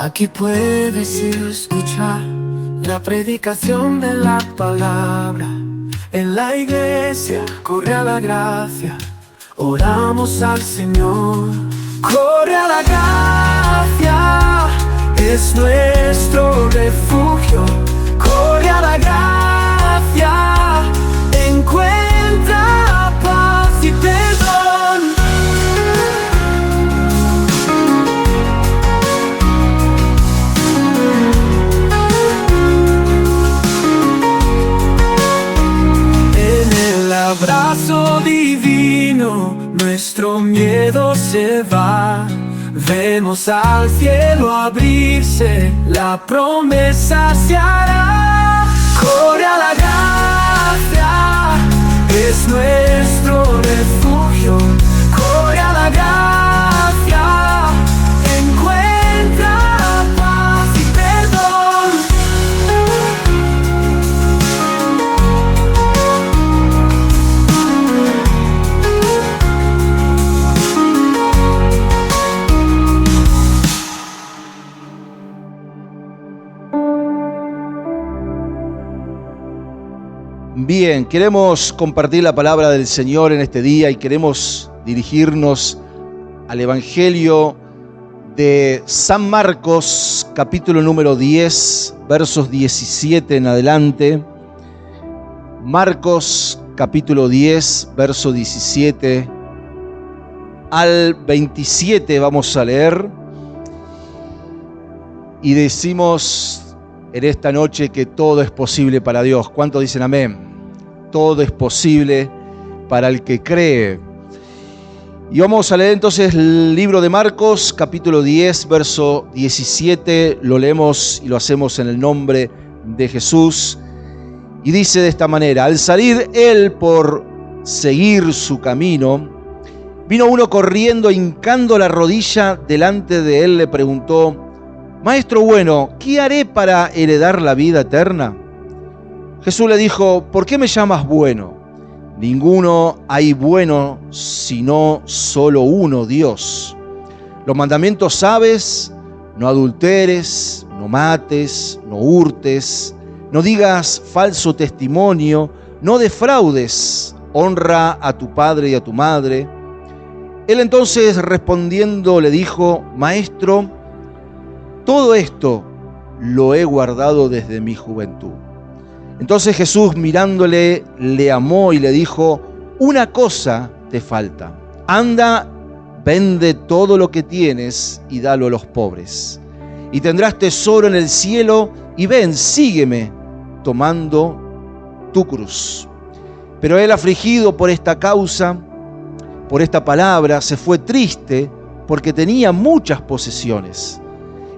Aquí puedes escuchar la predicación de la palabra. En la iglesia corre a la gracia, oramos al Señor. Corre a la gracia, es nuestro refugio. Corre a la gracia, encuentra paz y perdón. Abrazo divino, nuestro miedo se va. Vemos al cielo abrirse, la promesa se hará. Corre a la gracia, es nuestro refugio. Corre a la gracia, encuentra paz y perdón. Bien, queremos compartir la palabra del Señor en este día y queremos dirigirnos al Evangelio de San Marcos, capítulo número 10, versos 17 en adelante. Marcos, capítulo 10, verso 17 al 27 vamos a leer. Y decimos en esta noche que todo es posible para Dios. ¿Cuántos dicen amén? Todo es posible para el que cree. Y vamos a leer entonces el libro de Marcos, capítulo 10, verso 17. Lo leemos y lo hacemos en el nombre de Jesús. Y dice de esta manera: al salir él por seguir su camino, vino uno corriendo, hincando la rodilla delante de él, le preguntó: Maestro bueno, ¿qué haré para heredar la vida eterna? Jesús le dijo: ¿por qué me llamas bueno? Ninguno hay bueno sino solo uno, Dios. Los mandamientos sabes: no adulteres, no mates, no hurtes, no digas falso testimonio, no defraudes, honra a tu padre y a tu madre. Él entonces respondiendo le dijo: Maestro, todo esto lo he guardado desde mi juventud. Entonces Jesús, mirándole, le amó y le dijo: una cosa te falta. Anda, vende todo lo que tienes y dalo a los pobres. Y tendrás tesoro en el cielo, y ven, sígueme, tomando tu cruz. Pero él, afligido por esta causa, por esta palabra, se fue triste, porque tenía muchas posesiones.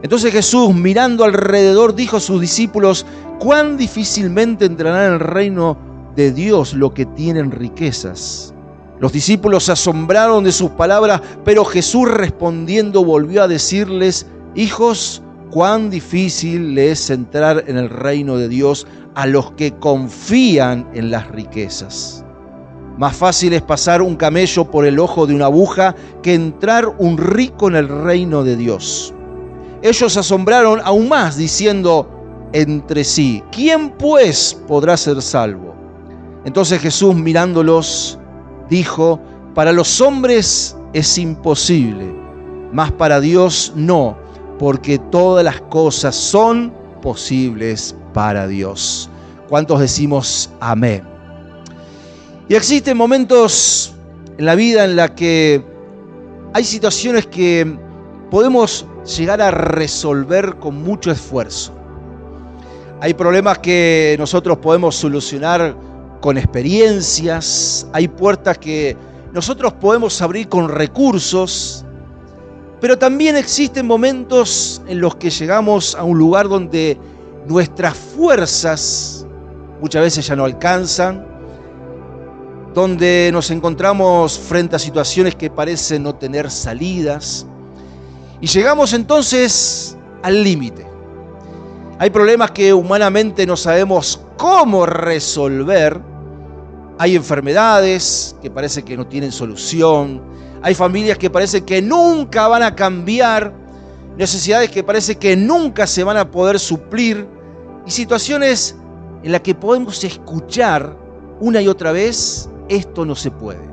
Entonces Jesús, mirando alrededor, dijo a sus discípulos: cuán difícilmente entrará en el reino de Dios los que tienen riquezas. Los discípulos se asombraron de sus palabras, pero Jesús respondiendo volvió a decirles: hijos, cuán difícil le es entrar en el reino de Dios a los que confían en las riquezas. Más fácil es pasar un camello por el ojo de una aguja que entrar un rico en el reino de Dios. Ellos se asombraron aún más, diciendo entre sí: ¿quién pues podrá ser salvo? Entonces Jesús, mirándolos, dijo: para los hombres es imposible, mas para Dios no, porque todas las cosas son posibles para Dios. ¿Cuántos decimos amén? Y existen momentos en la vida en la que hay situaciones que podemos llegar a resolver con mucho esfuerzo. Hay problemas que nosotros podemos solucionar con experiencias, hay puertas que nosotros podemos abrir con recursos, pero también existen momentos en los que llegamos a un lugar donde nuestras fuerzas muchas veces ya no alcanzan, donde nos encontramos frente a situaciones que parecen no tener salidas, y llegamos entonces al límite. Hay problemas que humanamente no sabemos cómo resolver. Hay enfermedades que parece que no tienen solución. Hay familias que parece que nunca van a cambiar. necesidades que parece que nunca se van a poder suplir y situaciones en las que podemos escuchar una y otra vez, esto no se puede.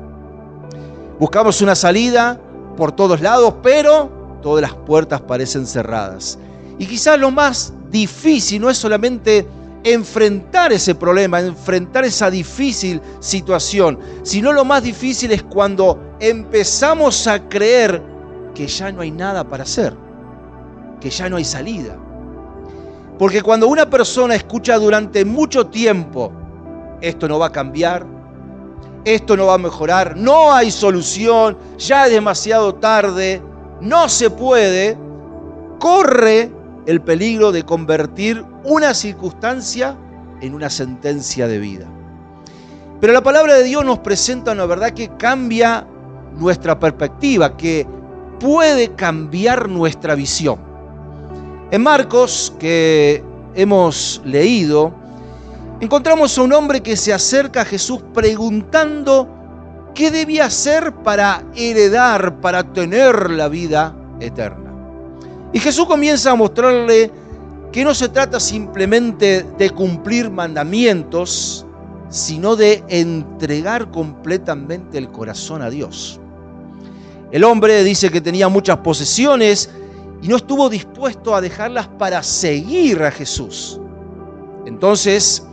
Buscamos una salida por todos lados, pero todas las puertas parecen cerradas. Y quizás lo más difícil no es solamente enfrentar ese problema, enfrentar esa difícil situación, sino lo más difícil es cuando empezamos a creer que ya no hay nada para hacer, que ya no hay salida. Porque cuando una persona escucha durante mucho tiempo, esto no va a cambiar, esto no va a mejorar, no hay solución, ya es demasiado tarde, no se puede, corre el peligro de convertir una circunstancia en una sentencia de vida. Pero la palabra de Dios nos presenta una verdad que cambia nuestra perspectiva, que puede cambiar nuestra visión. En Marcos, que hemos leído, encontramos a un hombre que se acerca a Jesús preguntando qué debía hacer para heredar, para tener la vida eterna. Y Jesús comienza a mostrarle que no se trata simplemente de cumplir mandamientos, sino de entregar completamente el corazón a Dios. El hombre dice que tenía muchas posesiones y no estuvo dispuesto a dejarlas para seguir a Jesús. Entonces,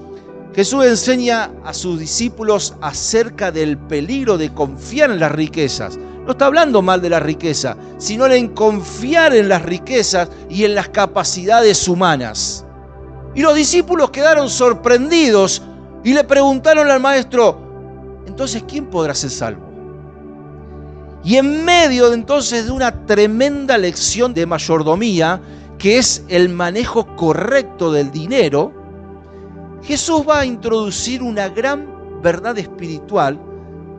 Jesús enseña a sus discípulos acerca del peligro de confiar en las riquezas. No está hablando mal de la riqueza, sino en confiar en las riquezas y en las capacidades humanas. Y los discípulos quedaron sorprendidos y le preguntaron al maestro, entonces, ¿quién podrá ser salvo? Y en medio entonces de una tremenda lección de mayordomía, que es el manejo correcto del dinero, Jesús va a introducir una gran verdad espiritual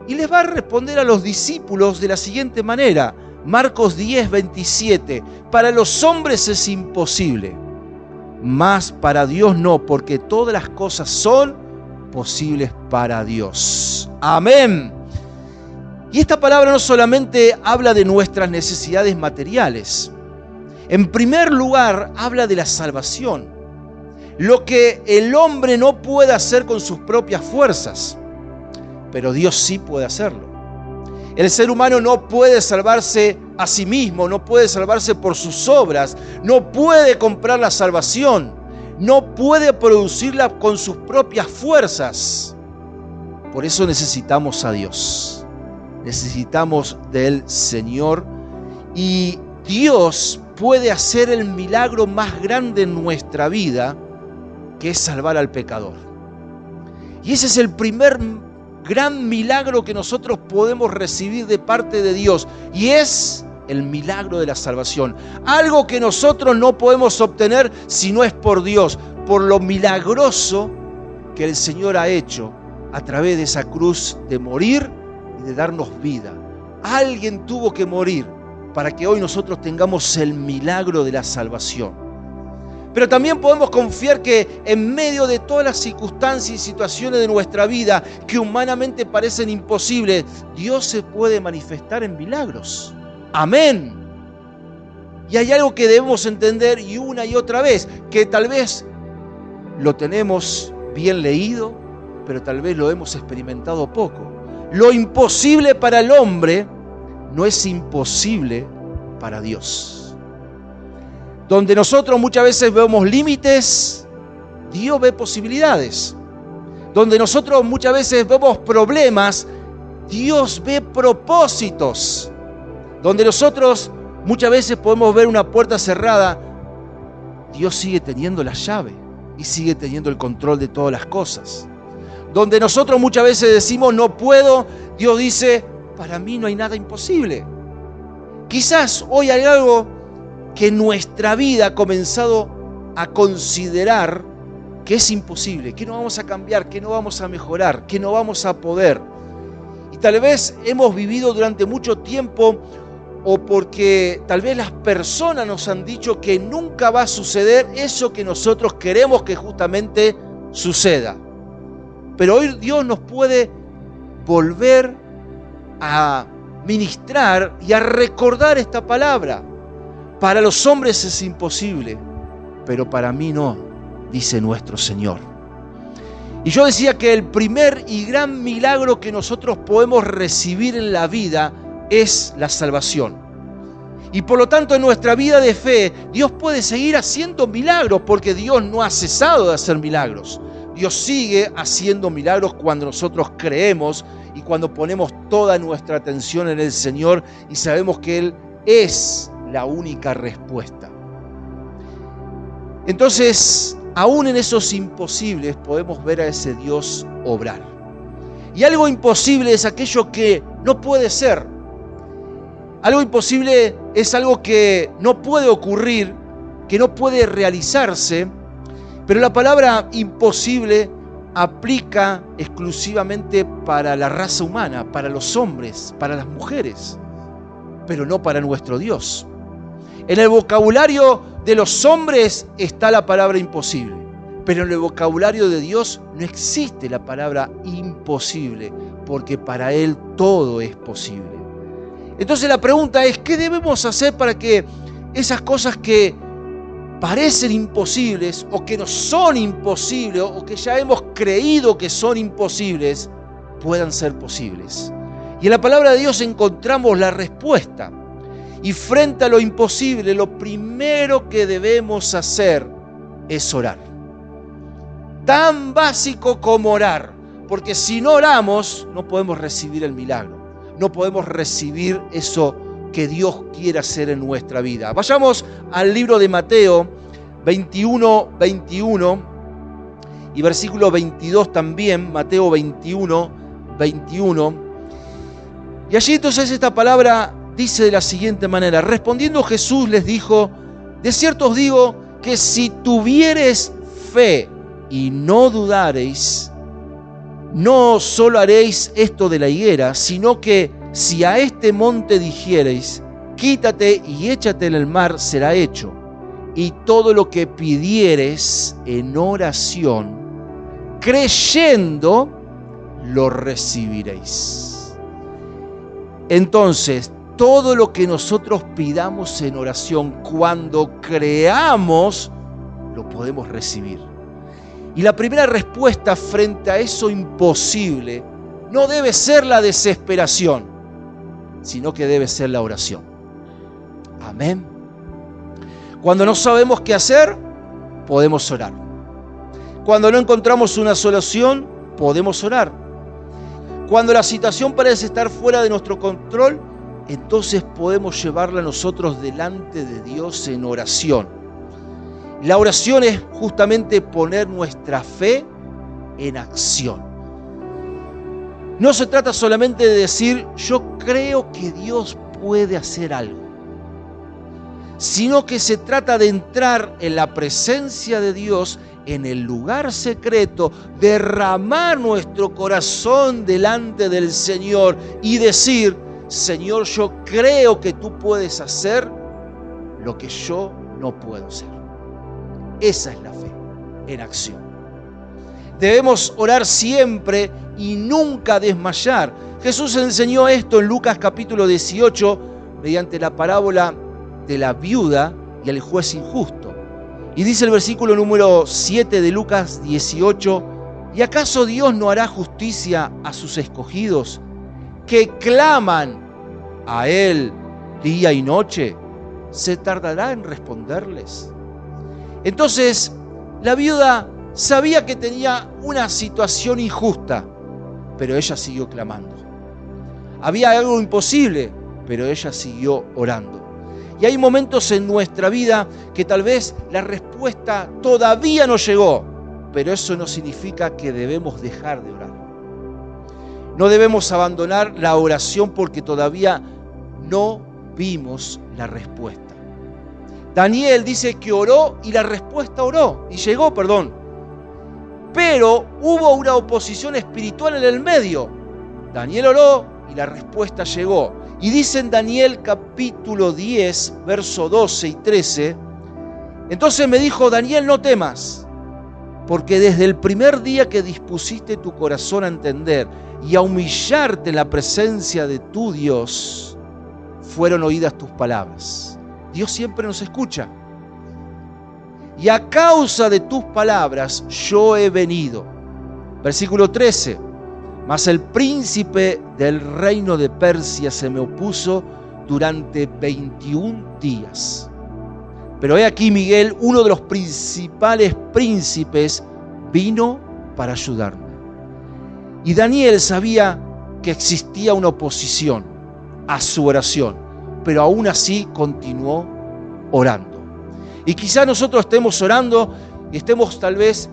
y les va a responder a los discípulos de la siguiente manera. Marcos 10:27. Para los hombres es imposible, mas para Dios no, porque todas las cosas son posibles para Dios. Amén. Y esta palabra no solamente habla de nuestras necesidades materiales. En primer lugar, habla de la salvación. Lo que el hombre no puede hacer con sus propias fuerzas, pero Dios sí puede hacerlo. El ser humano no puede salvarse a sí mismo, no puede salvarse por sus obras, no puede comprar la salvación, no puede producirla con sus propias fuerzas. Por eso necesitamos a Dios, necesitamos del Señor, y Dios puede hacer el milagro más grande en nuestra vida, que es salvar al pecador. Y ese es el primer gran milagro que nosotros podemos recibir de parte de Dios, y es el milagro de la salvación. Algo que nosotros no podemos obtener si no es por Dios, por lo milagroso que el Señor ha hecho a través de esa cruz de morir y de darnos vida. Alguien tuvo que morir para que hoy nosotros tengamos el milagro de la salvación. Pero también podemos confiar que en medio de todas las circunstancias y situaciones de nuestra vida que humanamente parecen imposibles, Dios se puede manifestar en milagros. Amén. Y hay algo que debemos entender y una y otra vez, que tal vez lo tenemos bien leído, pero tal vez lo hemos experimentado poco. Lo imposible para el hombre no es imposible para Dios. Donde nosotros muchas veces vemos límites, Dios ve posibilidades. Donde nosotros muchas veces vemos problemas, Dios ve propósitos. Donde nosotros muchas veces podemos ver una puerta cerrada, Dios sigue teniendo la llave y sigue teniendo el control de todas las cosas. Donde nosotros muchas veces decimos no puedo, Dios dice, para mí no hay nada imposible. Quizás hoy hay algo que nuestra vida ha comenzado a considerar que es imposible, que no vamos a cambiar, que no vamos a mejorar, que no vamos a poder. Y tal vez hemos vivido durante mucho tiempo, o porque tal vez las personas nos han dicho que nunca va a suceder eso que nosotros queremos que justamente suceda. Pero hoy Dios nos puede volver a ministrar y a recordar esta palabra. Para los hombres es imposible, pero para mí no, dice nuestro Señor. Y yo decía que el primer y gran milagro que nosotros podemos recibir en la vida es la salvación. Y por lo tanto en nuestra vida de fe, Dios puede seguir haciendo milagros porque Dios no ha cesado de hacer milagros. Dios sigue haciendo milagros cuando nosotros creemos y cuando ponemos toda nuestra atención en el Señor y sabemos que Él es la única respuesta. Entonces, aún en esos imposibles podemos ver a ese Dios obrar. Y algo imposible es aquello que no puede ser. Algo imposible es algo que no puede ocurrir, que no puede realizarse, pero la palabra imposible aplica exclusivamente para la raza humana, para los hombres, para las mujeres, pero no para nuestro Dios. En el vocabulario de los hombres está la palabra imposible, pero en el vocabulario de Dios no existe la palabra imposible, porque para Él todo es posible. Entonces la pregunta es, ¿qué debemos hacer para que esas cosas que parecen imposibles o que no son imposibles o que ya hemos creído que son imposibles puedan ser posibles? Y en la palabra de Dios encontramos la respuesta. Y frente a lo imposible, lo primero que debemos hacer es orar. Tan básico como orar, porque si no oramos no podemos recibir el milagro. No podemos recibir eso que Dios quiere hacer en nuestra vida. Vayamos al libro de Mateo 21 y versículo 22 también, Mateo 21. Y allí entonces esta palabra dice de la siguiente manera: respondiendo Jesús les dijo, de cierto os digo que si tuviereis fe y no dudareis, no solo haréis esto de la higuera, sino que si a este monte dijereis, quítate y échate en el mar, será hecho. Y todo lo que pidiereis en oración, creyendo, lo recibiréis. Entonces, todo lo que nosotros pidamos en oración, cuando creamos, lo podemos recibir. Y la primera respuesta frente a eso imposible no debe ser la desesperación, sino que debe ser la oración. Amén. Cuando no sabemos qué hacer, podemos orar. Cuando no encontramos una solución, podemos orar. Cuando la situación parece estar fuera de nuestro control, entonces podemos llevarla nosotros delante de Dios en oración. La oración es justamente poner nuestra fe en acción. No se trata solamente de decir, yo creo que Dios puede hacer algo, sino que se trata de entrar en la presencia de Dios, en el lugar secreto, derramar nuestro corazón delante del Señor y decir, Señor, yo creo que tú puedes hacer lo que yo no puedo hacer. Esa es la fe en acción. Debemos orar siempre y nunca desmayar. Jesús enseñó esto en Lucas capítulo 18 mediante la parábola de la viuda y el juez injusto. Y dice el versículo número 7 de Lucas 18, ¿y acaso Dios no hará justicia a sus escogidos que claman a Él día y noche? ¿Se tardará en responderles? Entonces, la viuda sabía que tenía una situación injusta, pero ella siguió clamando. Había algo imposible, pero ella siguió orando. Y hay momentos en nuestra vida que tal vez la respuesta todavía no llegó, pero eso no significa que debemos dejar de orar. No debemos abandonar la oración porque todavía no vimos la respuesta. Daniel dice que oró y la respuesta llegó. Pero hubo una oposición espiritual en el medio. Daniel oró y la respuesta llegó. Y dice en Daniel capítulo 10, verso 12 y 13, entonces me dijo, Daniel, no temas, porque desde el primer día que dispusiste tu corazón a entender y a humillarte en la presencia de tu Dios, fueron oídas tus palabras. Dios siempre nos escucha. Y a causa de tus palabras yo he venido. Versículo 13. Mas el príncipe del reino de Persia se me opuso durante 21 días. Pero he aquí Miguel, uno de los principales príncipes, vino para ayudarme. Y Daniel sabía que existía una oposición a su oración, pero aún así continuó orando. Y quizá nosotros estemos orando y estemos tal vez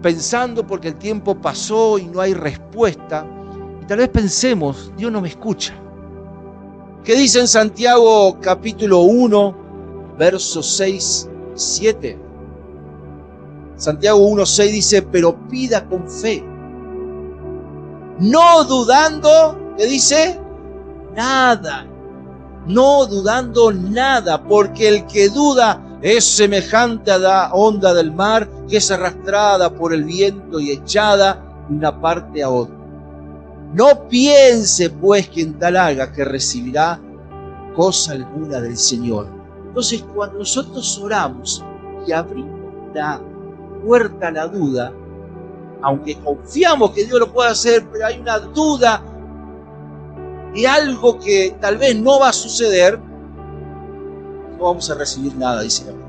pensando porque el tiempo pasó y no hay respuesta. Y tal vez pensemos, Dios no me escucha. ¿Qué dice en Santiago capítulo 1, versos 6 y 7? Santiago 1:6 dice, pero pida con fe, no dudando, ¿qué dice? Nada, no dudando nada, porque el que duda es semejante a la onda del mar, que es arrastrada por el viento y echada de una parte a otra. No piense pues quien tal haga que recibirá cosa alguna del Señor. Entonces, cuando nosotros oramos y abrimos la puerta a la duda, aunque confiamos que Dios lo puede hacer, pero hay una duda de algo que tal vez no va a suceder, no vamos a recibir nada, dice la Biblia.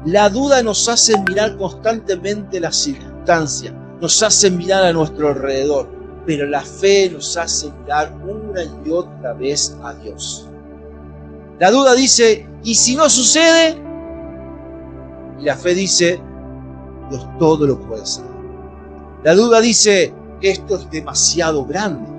La duda nos hace mirar constantemente las circunstancias, nos hace mirar a nuestro alrededor, pero la fe nos hace mirar una y otra vez a Dios. La duda dice, ¿y si no sucede? Y la fe dice, Dios todo lo puede hacer. La duda dice, esto es demasiado grande.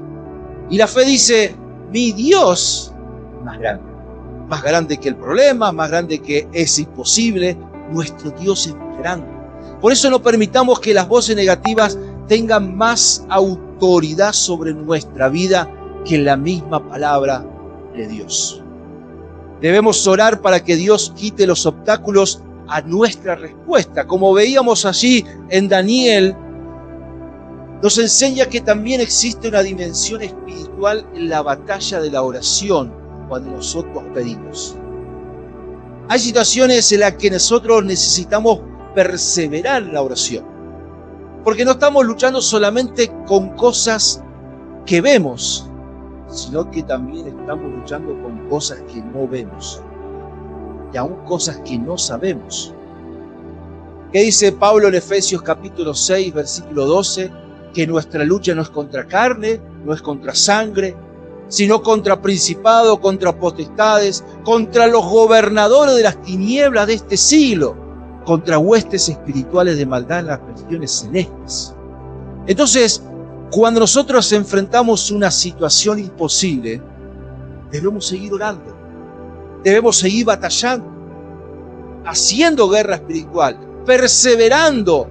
Y la fe dice, mi Dios es más grande que el problema, más grande que es imposible. Nuestro Dios es más grande. Por eso no permitamos que las voces negativas tengan más autoridad sobre nuestra vida que la misma palabra de Dios. Debemos orar para que Dios quite los obstáculos a nuestra respuesta. Como veíamos allí en Daniel, nos enseña que también existe una dimensión espiritual en la batalla de la oración cuando nosotros pedimos. Hay situaciones en las que nosotros necesitamos perseverar en la oración, porque no estamos luchando solamente con cosas que vemos, sino que también estamos luchando con cosas que no vemos y aún cosas que no sabemos. ¿Qué dice Pablo en Efesios capítulo 6, versículo 12? Que nuestra lucha no es contra carne, no es contra sangre, sino contra principados, contra potestades, contra los gobernadores de las tinieblas de este siglo, contra huestes espirituales de maldad en las regiones celestes. Entonces, cuando nosotros enfrentamos una situación imposible, debemos seguir orando, debemos seguir batallando, haciendo guerra espiritual, perseverando.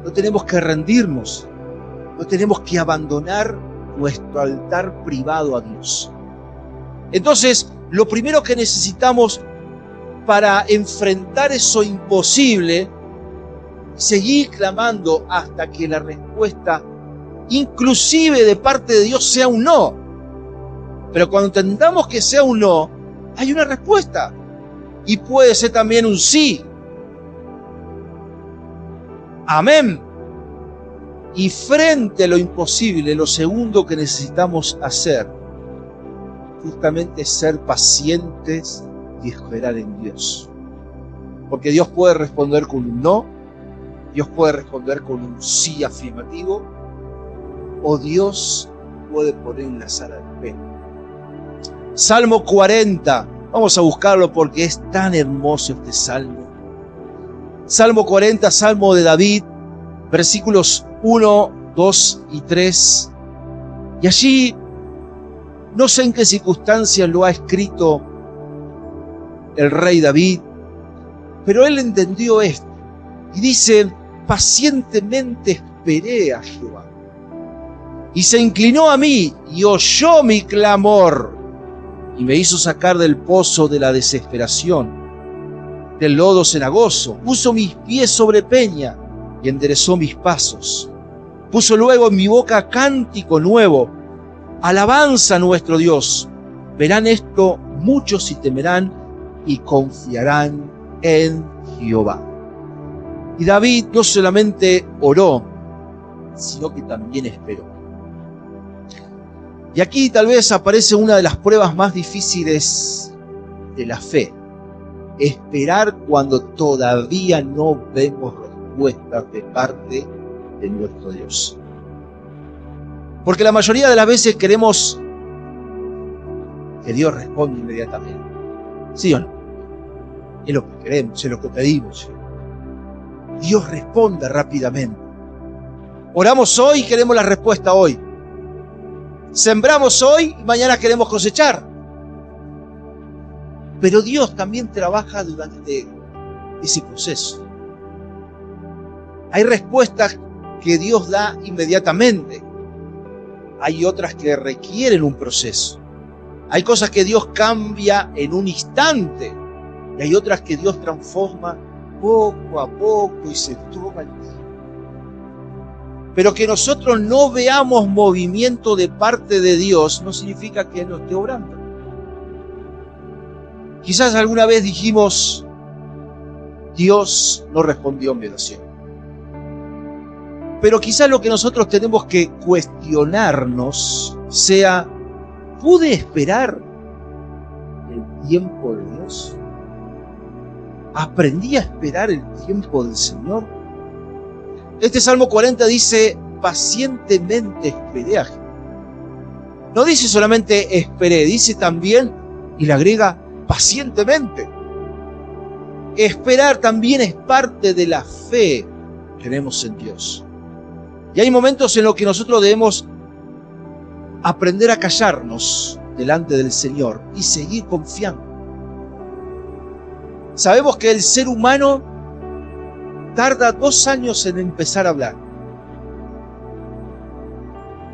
No tenemos que rendirnos, no tenemos que abandonar nuestro altar privado a Dios. Entonces, lo primero que necesitamos para enfrentar eso imposible, seguir clamando hasta que la respuesta, inclusive de parte de Dios, sea un no. Pero cuando entendamos que sea un no, hay una respuesta. Y puede ser también un sí. Amén. Y frente a lo imposible, lo segundo que necesitamos hacer, justamente es ser pacientes y esperar en Dios. Porque Dios puede responder con un no, Dios puede responder con un sí afirmativo, o Dios puede poner en la sala de espera. Salmo 40, vamos a buscarlo porque es tan hermoso este salmo. Salmo 40, Salmo de David, versículos 1, 2 y 3. Y allí, no sé en qué circunstancias lo ha escrito el rey David, pero él entendió esto. Y dice, pacientemente esperé a Jehová. Y se inclinó a mí y oyó mi clamor. Y me hizo sacar del pozo de la desesperación, del lodo cenagoso. Puso mis pies sobre peña y enderezó mis pasos. Puso luego en mi boca cántico nuevo, alabanza a nuestro Dios. Verán esto muchos y temerán y confiarán en Jehová. Y David no solamente oró, sino que también esperó. Y aquí tal vez aparece una de las pruebas más difíciles de la fe. Esperar cuando todavía no vemos respuestas de parte de nuestro Dios. Porque la mayoría de las veces queremos que Dios responda inmediatamente. ¿Sí o no? Es lo que queremos, es lo que pedimos. Dios responda rápidamente. Oramos hoy y queremos la respuesta hoy. Sembramos hoy y mañana queremos cosechar. Pero Dios también trabaja durante ese proceso. Hay respuestas que Dios da inmediatamente. Hay otras que requieren un proceso. Hay cosas que Dios cambia en un instante. Y hay otras que Dios transforma poco a poco y se toma el tiempo. Pero que nosotros no veamos movimiento de parte de Dios no significa que Él no esté obrando. Quizás alguna vez dijimos, Dios no respondió a mi oración. Pero quizás lo que nosotros tenemos que cuestionarnos sea, ¿pude esperar el tiempo de Dios? ¿Aprendí a esperar el tiempo del Señor? Este Salmo 40 dice, pacientemente esperé a Jehová. No dice solamente esperé, dice también, y le agrega, pacientemente. Esperar también es parte de la fe que tenemos en Dios. Y hay momentos en los que nosotros debemos aprender a callarnos delante del Señor y seguir confiando. Sabemos que el ser humano tarda 2 años en empezar a hablar,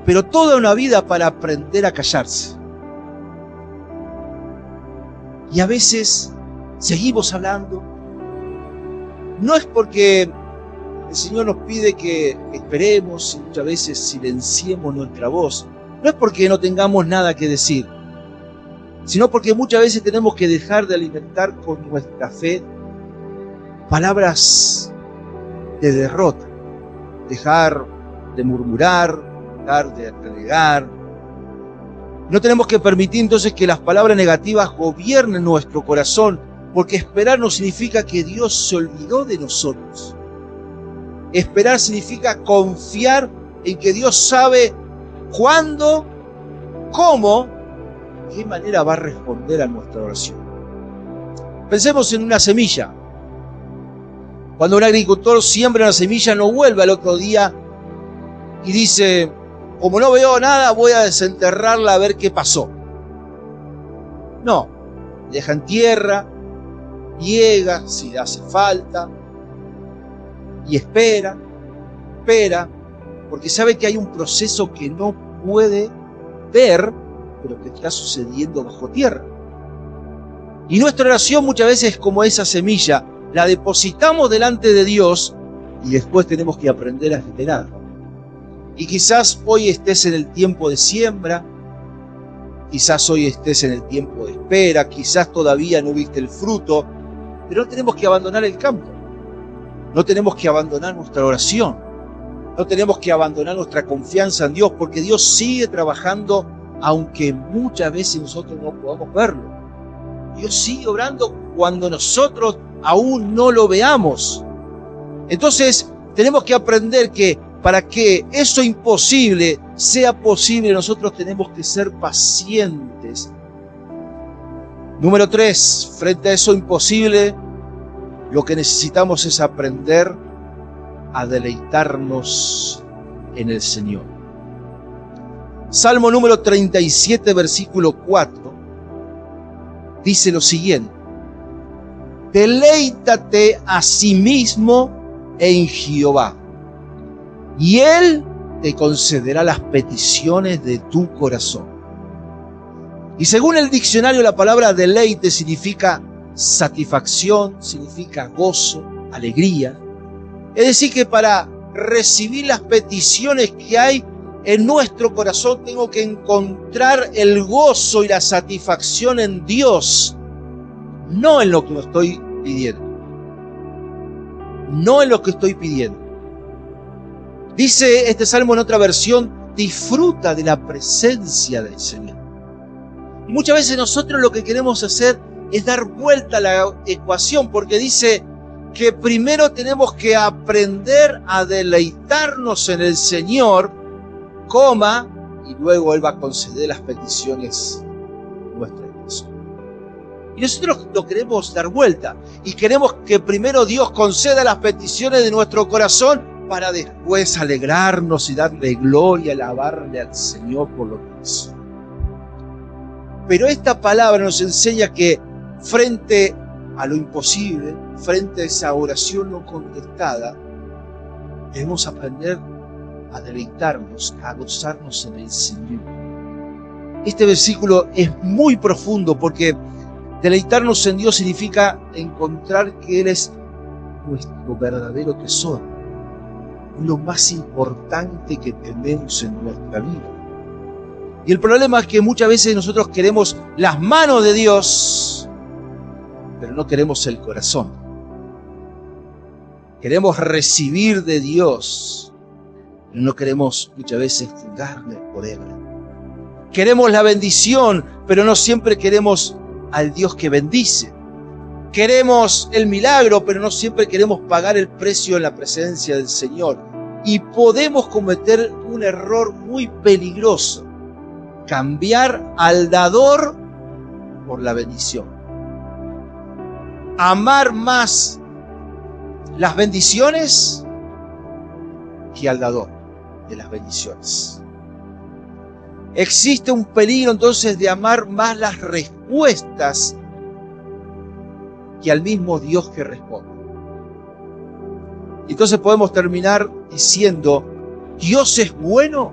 pero toda una vida para aprender a callarse. Y a veces seguimos hablando. No es porque el Señor nos pide que esperemos y muchas veces silenciemos nuestra voz. No es porque no tengamos nada que decir, sino porque muchas veces tenemos que dejar de alimentar con nuestra fe palabras de derrota, dejar de murmurar, dejar de renegar. No tenemos que permitir entonces que las palabras negativas gobiernen nuestro corazón, porque esperar no significa que Dios se olvidó de nosotros. Esperar significa confiar en que Dios sabe cuándo, cómo, de qué manera va a responder a nuestra oración. Pensemos en una semilla. Cuando un agricultor siembra una semilla, no vuelve al otro día y dice, como no veo nada, voy a desenterrarla a ver qué pasó. No, deja en tierra, riega si hace falta y espera, porque sabe que hay un proceso que no puede ver, pero que está sucediendo bajo tierra. Y nuestra oración muchas veces es como esa semilla, la depositamos delante de Dios y después tenemos que aprender a esperar. Y quizás hoy estés en el tiempo de siembra, quizás hoy estés en el tiempo de espera, quizás todavía no viste el fruto, pero no tenemos que abandonar el campo, no tenemos que abandonar nuestra oración, no tenemos que abandonar nuestra confianza en Dios, porque Dios sigue trabajando aunque muchas veces nosotros no podamos verlo. Dios sigue obrando cuando nosotros aún no lo veamos. Entonces tenemos que aprender que para que eso imposible sea posible, nosotros tenemos que ser pacientes. Número 3, frente a eso imposible, lo que necesitamos es aprender a deleitarnos en el Señor. Salmo número 37, versículo 4, dice lo siguiente: deleítate a sí mismo en Jehová, y Él te concederá las peticiones de tu corazón. Y según el diccionario, la palabra deleite significa satisfacción, significa gozo, alegría. Es decir, que para recibir las peticiones que hay, En nuestro corazón tengo que encontrar el gozo y la satisfacción en Dios, no en lo que estoy pidiendo. No en lo que estoy pidiendo. Dice este salmo en otra versión, disfruta de la presencia del Señor. Y muchas veces nosotros lo que queremos hacer es dar vuelta a la ecuación, porque dice que primero tenemos que aprender a deleitarnos en el Señor, y luego Él va a conceder las peticiones nuestras. Y nosotros lo queremos dar vuelta y queremos que primero Dios conceda las peticiones de nuestro corazón para después alegrarnos y darle gloria, alabarle al Señor por lo que hizo. Pero esta palabra nos enseña que frente a lo imposible, frente a esa oración no contestada, debemos aprender a deleitarnos, a gozarnos en el Señor. Este versículo es muy profundo porque deleitarnos en Dios significa encontrar que Él es nuestro verdadero tesoro, lo más importante que tenemos en nuestra vida. Y el problema es que muchas veces nosotros queremos las manos de Dios, pero no queremos el corazón. Queremos recibir de Dios, pero no queremos muchas veces darle por Él. Queremos la bendición, pero no siempre queremos al Dios que bendice. Queremos el milagro, pero no siempre queremos pagar el precio en la presencia del Señor. Y podemos cometer un error muy peligroso: cambiar al dador por la bendición. Amar más las bendiciones que al dador de las bendiciones. Existe un peligro entonces de amar más las respuestas que al mismo Dios que responde. Entonces podemos terminar diciendo: Dios es bueno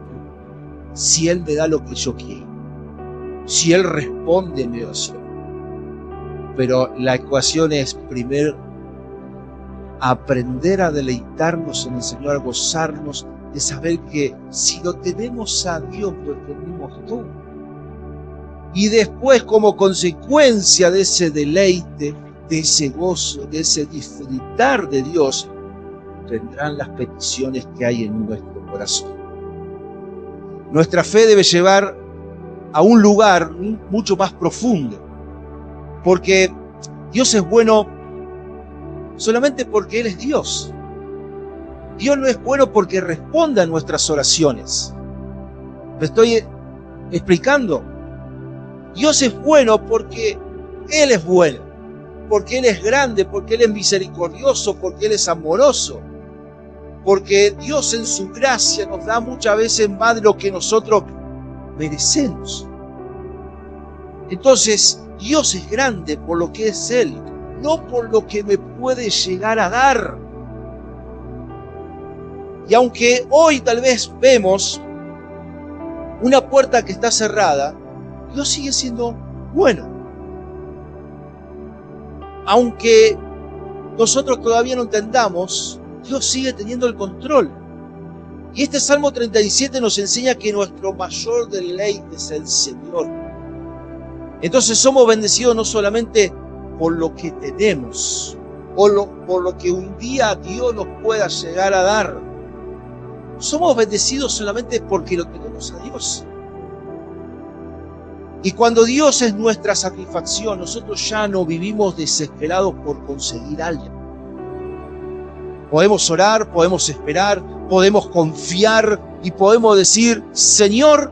si Él me da lo que yo quiero, si Él responde a mi oración. Pero la ecuación es primero aprender a deleitarnos en el Señor, a gozarnos de saber que si lo tenemos a Dios, lo tenemos todo. Y después, como consecuencia de ese deleite, de ese gozo, de ese disfrutar de Dios, vendrán las peticiones que hay en nuestro corazón. Nuestra fe debe llevar a un lugar mucho más profundo, porque Dios es bueno solamente porque Él es Dios. Dios no es bueno porque responda a nuestras oraciones. ¿Me estoy explicando? Dios es bueno porque Él es bueno, porque Él es grande, porque Él es misericordioso, porque Él es amoroso, porque Dios en su gracia nos da muchas veces más de lo que nosotros merecemos. Entonces, Dios es grande por lo que es Él, no por lo que me puede llegar a dar. Y aunque hoy tal vez vemos una puerta que está cerrada, Dios sigue siendo bueno. Aunque nosotros todavía no entendamos, Dios sigue teniendo el control. Y este Salmo 37 nos enseña que nuestro mayor deleite es el Señor. Entonces somos bendecidos no solamente por lo que tenemos, por lo que un día Dios nos pueda llegar a dar. Somos bendecidos solamente porque lo tenemos a Dios. Y cuando Dios es nuestra satisfacción, nosotros ya no vivimos desesperados por conseguir algo. Podemos orar, podemos esperar, podemos confiar y podemos decir: Señor,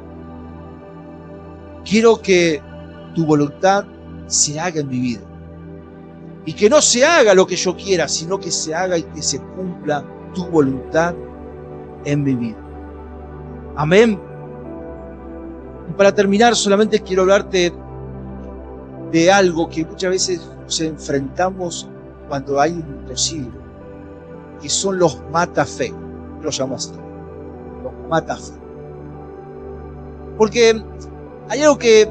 quiero que tu voluntad se haga en mi vida. Y que no se haga lo que yo quiera, sino que se haga y que se cumpla tu voluntad en mi vida. Amén. Y para terminar, solamente quiero hablarte de algo que muchas veces nos enfrentamos cuando hay un imposible, que son los matafe, los llamo así, los matafe. Porque hay algo que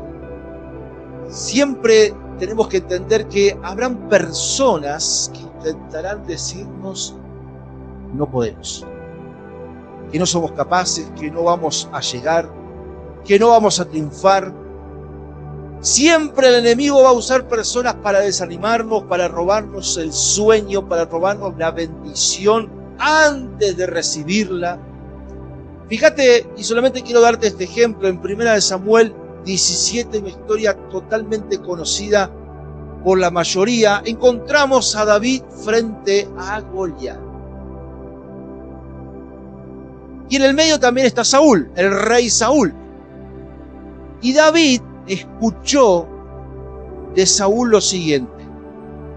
siempre tenemos que entender, que habrán personas que intentarán decirnos: no podemos. que no somos capaces, que no vamos a llegar, que no vamos a triunfar. Siempre el enemigo va a usar personas para desanimarnos, para robarnos el sueño, para robarnos la bendición antes de recibirla. Fíjate, y solamente quiero darte este ejemplo, en 1 Samuel 17, una historia totalmente conocida por la mayoría, encontramos a David frente a Goliat. Y en el medio también está Saúl, el rey Saúl. Y David escuchó de Saúl lo siguiente: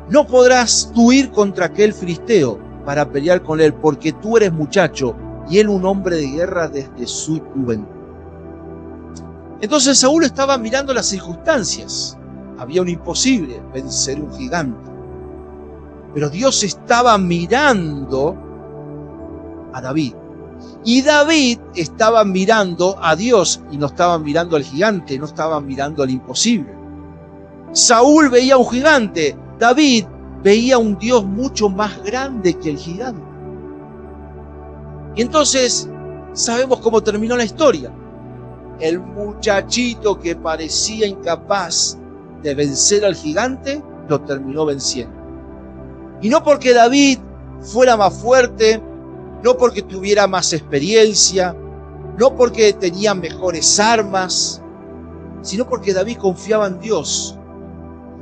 no podrás tú ir contra aquel filisteo para pelear con él, porque tú eres muchacho y él un hombre de guerra desde su juventud. Entonces Saúl estaba mirando las circunstancias. Había un imposible, vencer un gigante. Pero Dios estaba mirando a David. Y David estaba mirando a Dios y no estaba mirando al gigante, no estaba mirando al imposible. Saúl veía un gigante, David veía un Dios mucho más grande que el gigante. Y entonces sabemos cómo terminó la historia. El muchachito que parecía incapaz de vencer al gigante, lo terminó venciendo. Y no porque David fuera más fuerte, no porque tuviera más experiencia, no porque tenía mejores armas, sino porque David confiaba en Dios.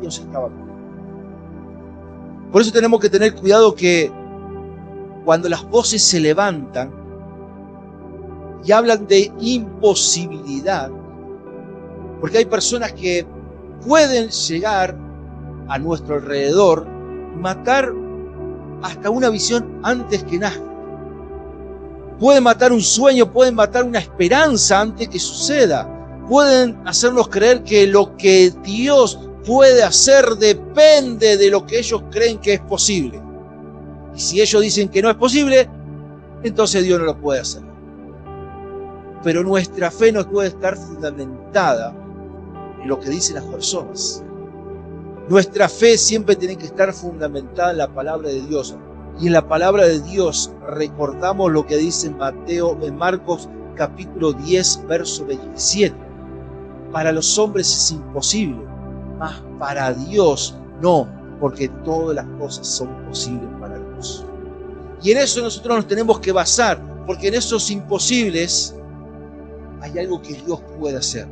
Dios estaba con él. Por eso tenemos que tener cuidado que cuando las voces se levantan y hablan de imposibilidad, porque hay personas que pueden llegar a nuestro alrededor y matar hasta una visión antes que nazca. Pueden matar un sueño, pueden matar una esperanza antes que suceda. Pueden hacernos creer que lo que Dios puede hacer depende de lo que ellos creen que es posible. Y si ellos dicen que no es posible, entonces Dios no lo puede hacer. Pero nuestra fe no puede estar fundamentada en lo que dicen las personas. Nuestra fe siempre tiene que estar fundamentada en la palabra de Dios. Y en la palabra de Dios recordamos lo que dice en Marcos capítulo 10, verso 27. Para los hombres es imposible, mas para Dios no, porque todas las cosas son posibles para Dios. Y en eso nosotros nos tenemos que basar, porque en esos imposibles hay algo que Dios puede hacer.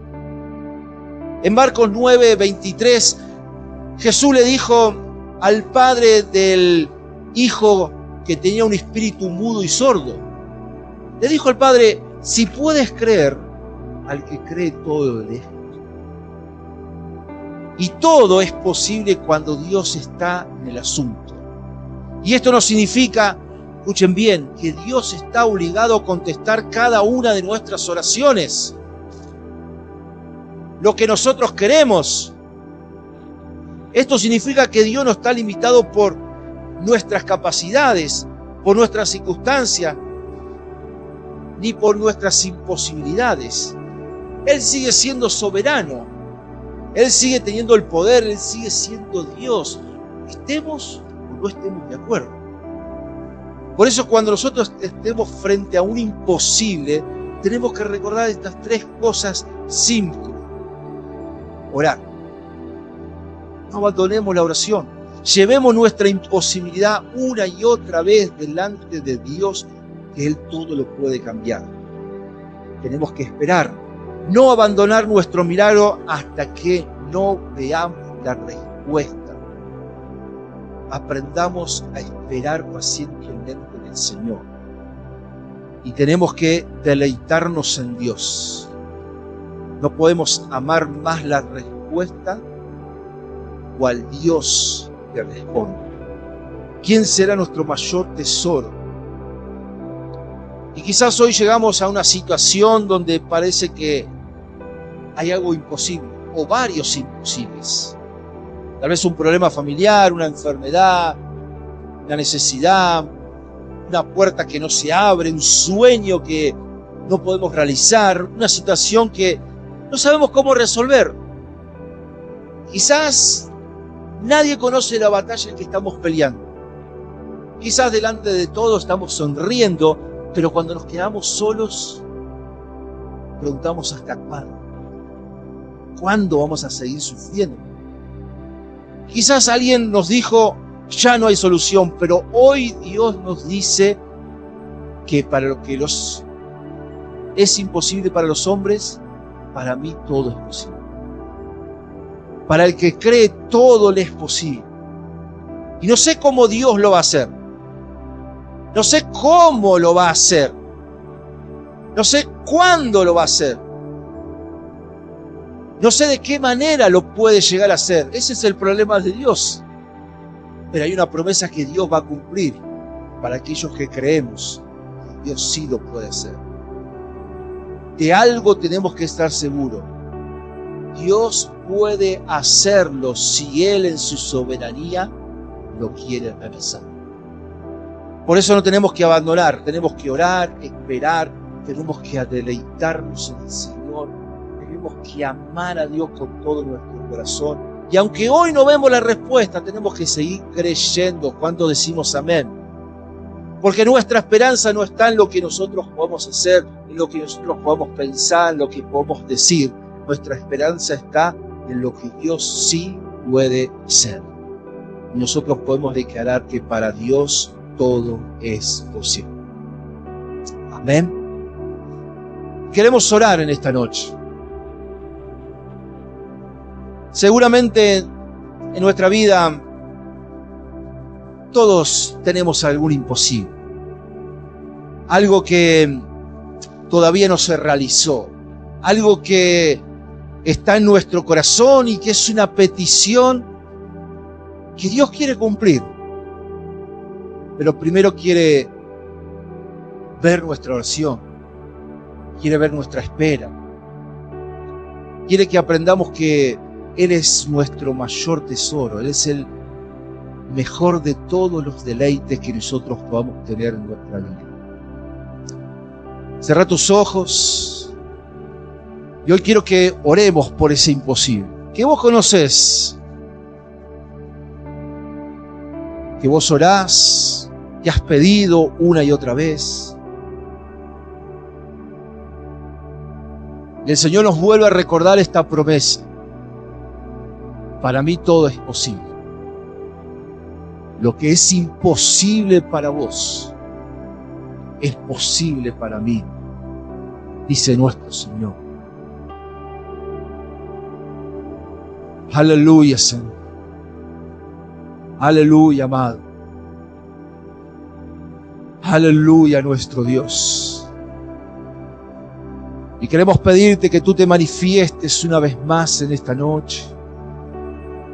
En Marcos 9, 23, Jesús le dijo al padre del hijo que tenía un espíritu mudo y sordo. Le dijo al padre: si puedes creer, al que cree todo le es posible. Y todo es posible cuando Dios está en el asunto. Y esto no significa, escuchen bien, que Dios está obligado a contestar cada una de nuestras oraciones. Lo que nosotros queremos. Esto significa que Dios no está limitado por nuestras capacidades, por nuestras circunstancias, ni por nuestras imposibilidades. Él sigue siendo soberano. Él sigue teniendo el poder. Él sigue siendo Dios. Estemos o no estemos de acuerdo. Por eso cuando nosotros estemos frente a un imposible, tenemos que recordar estas tres cosas simples. Orar. No abandonemos la oración. Llevemos nuestra imposibilidad una y otra vez delante de Dios, que Él todo lo puede cambiar. Tenemos que esperar, no abandonar nuestro milagro hasta que no veamos la respuesta. Aprendamos a esperar pacientemente en el Señor. Y tenemos que deleitarnos en Dios. No podemos amar más la respuesta o al Dios que responde. ¿Quién será nuestro mayor tesoro? Y quizás hoy llegamos a una situación donde parece que hay algo imposible o varios imposibles. Tal vez un problema familiar, una enfermedad, una necesidad, una puerta que no se abre, un sueño que no podemos realizar, una situación que no sabemos cómo resolver. Quizás nadie conoce la batalla que estamos peleando. Quizás delante de todos estamos sonriendo Pero cuando nos quedamos solos, preguntamos ¿hasta cuándo? ¿Cuándo vamos a seguir sufriendo? Quizás alguien nos dijo, ya no hay solución, pero hoy Dios nos dice que para lo que es imposible para los hombres, para mí todo es posible. Para el que cree, todo le es posible. Y no sé cómo Dios lo va a hacer. No sé cómo lo va a hacer. No sé cuándo lo va a hacer. No sé de qué manera lo puede llegar a hacer. Ese es el problema de Dios. Pero hay una promesa que Dios va a cumplir para aquellos que creemos. Dios sí lo puede hacer. De algo tenemos que estar seguros. Dios puede hacerlo si Él en su soberanía lo quiere realizar. Por eso no tenemos que abandonar, tenemos que orar, esperar, tenemos que deleitarnos en el Señor, tenemos que amar a Dios con todo nuestro corazón. Y aunque hoy no vemos la respuesta, tenemos que seguir creyendo cuando decimos amén. Porque nuestra esperanza no está en lo que nosotros podemos hacer, en lo que nosotros podemos pensar, en lo que podemos decir. Nuestra esperanza está en lo que Dios sí puede hacer. Y nosotros podemos declarar que para Dios todo es posible. Amén. Queremos orar en esta noche. Seguramente en nuestra vida todos tenemos algún imposible. Algo que todavía no se realizó. Algo que está en nuestro corazón y que es una petición que Dios quiere cumplir. Pero primero quiere ver nuestra oración. Quiere ver nuestra espera. Quiere que aprendamos que Él es nuestro mayor tesoro. Él es el mejor de todos los deleites que nosotros podamos tener en nuestra vida. Cerrá tus ojos. Y hoy quiero que oremos por ese imposible. Que vos conocés. Que vos orás. Que has pedido una y otra vez. Y el Señor nos vuelve a recordar esta promesa. Para mí todo es posible. Lo que es imposible para vos es posible para mí, dice nuestro Señor. Aleluya, Señor. Aleluya, amado. Aleluya, nuestro Dios. Y queremos pedirte que tú te manifiestes una vez más en esta noche,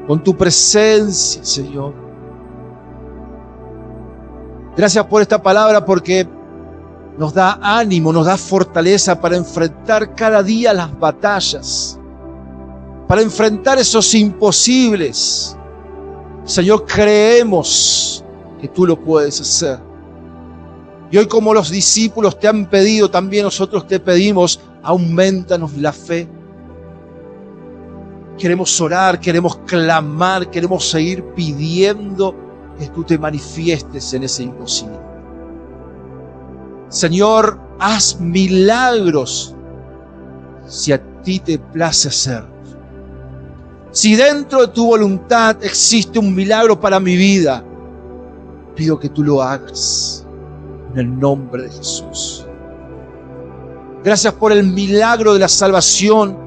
con tu presencia, Señor. Gracias por esta palabra, porque nos da ánimo, nos da fortaleza para enfrentar cada día las batallas, para enfrentar esos imposibles. Señor, creemos que tú lo puedes hacer. Y hoy, como los discípulos te han pedido, también nosotros te pedimos, aumentanos la fe. Queremos orar, queremos clamar, queremos seguir pidiendo que tú te manifiestes en ese imposible. Señor, haz milagros si a ti te place hacerlos. Si dentro de tu voluntad existe un milagro para mi vida, pido que tú lo hagas en el nombre de Jesús. Gracias por el milagro de la salvación,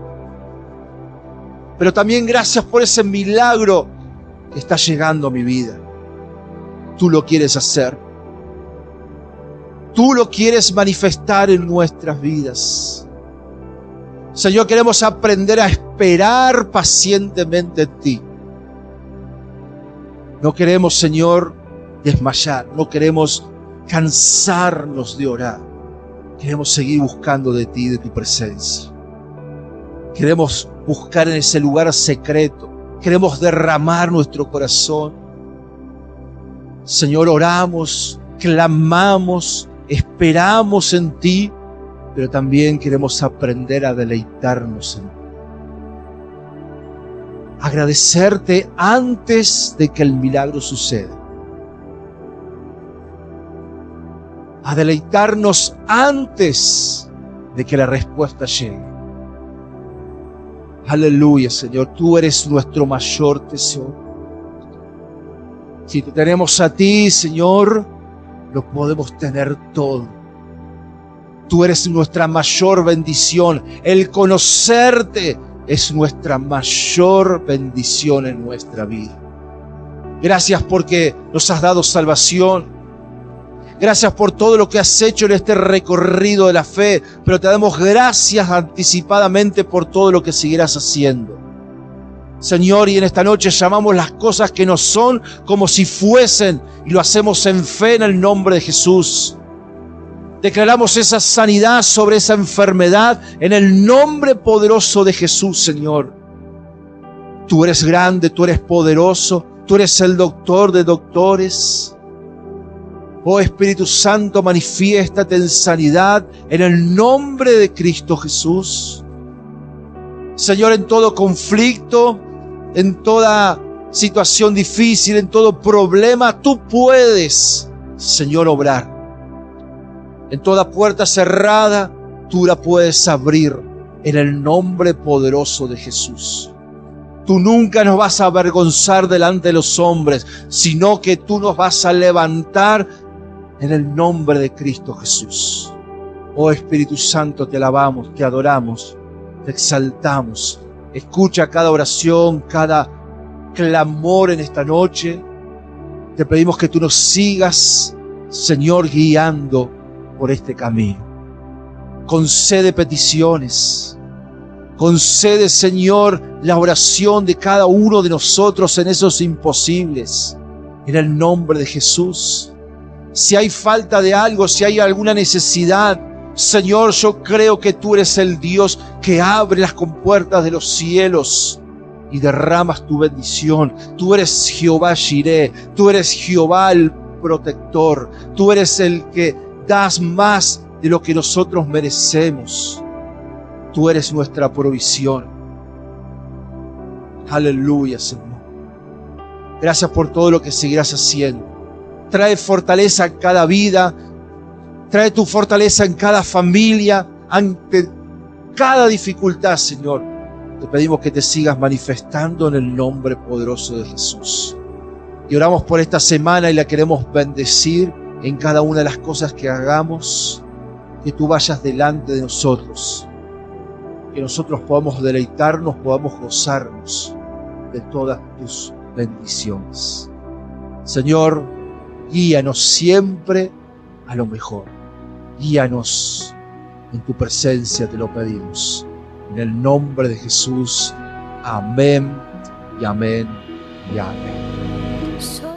pero también gracias por ese milagro que está llegando a mi vida. Tú lo quieres hacer. Tú lo quieres manifestar en nuestras vidas. Señor, queremos aprender a esperar pacientemente en ti. No queremos, Señor, desmayar. No queremos cansarnos de orar. Queremos seguir buscando de ti, de tu presencia. Queremos buscar en ese lugar secreto. Queremos derramar nuestro corazón. Señor, oramos, clamamos, esperamos en ti, pero también queremos aprender a deleitarnos en ti. Agradecerte antes de que el milagro suceda. a deleitarnos antes de que la respuesta llegue. Aleluya, Señor, tú eres nuestro mayor tesoro. Si te tenemos a ti, Señor, lo podemos tener todo. Tú eres nuestra mayor bendición. El conocerte es nuestra mayor bendición en nuestra vida. Gracias porque nos has dado salvación. Gracias por todo lo que has hecho en este recorrido de la fe, pero te damos gracias anticipadamente por todo lo que seguirás haciendo. Señor, y en esta noche llamamos las cosas que no son como si fuesen, y lo hacemos en fe en el nombre de Jesús. Declaramos esa sanidad sobre esa enfermedad en el nombre poderoso de Jesús, Señor. Tú eres grande, tú eres poderoso, tú eres el doctor de doctores. Oh Espíritu Santo, manifiéstate en sanidad en el nombre de Cristo Jesús. Señor, en todo conflicto, en toda situación difícil, en todo problema, tú puedes, Señor, obrar. En toda puerta cerrada, tú la puedes abrir en el nombre poderoso de Jesús. Tú nunca nos vas a avergonzar delante de los hombres, sino que tú nos vas a levantar en el nombre de Cristo Jesús. Oh Espíritu Santo, te alabamos, te adoramos, te exaltamos. Escucha cada oración, cada clamor en esta noche. Te pedimos que tú nos sigas, Señor, guiando por este camino. Concede peticiones. Concede, Señor, la oración de cada uno de nosotros en esos imposibles. En el nombre de Jesús. Si hay falta de algo, si hay alguna necesidad, Señor, yo creo que tú eres el Dios que abre las compuertas de los cielos y derramas tu bendición. Tú eres Jehová Jireh, tú eres Jehová el protector, tú eres el que das más de lo que nosotros merecemos. Tú eres nuestra provisión. Aleluya, Señor. Gracias por todo lo que seguirás haciendo. Trae fortaleza en cada vida. Trae tu fortaleza en cada familia. Ante cada dificultad, Señor, te pedimos que te sigas manifestando en el nombre poderoso de Jesús. Y oramos por esta semana y la queremos bendecir en cada una de las cosas que hagamos. Que tú vayas delante de nosotros. Que nosotros podamos deleitarnos, podamos gozarnos de todas tus bendiciones. Señor, guíanos siempre a lo mejor. Guíanos en tu presencia, te lo pedimos. En el nombre de Jesús. Amén y amén y amén.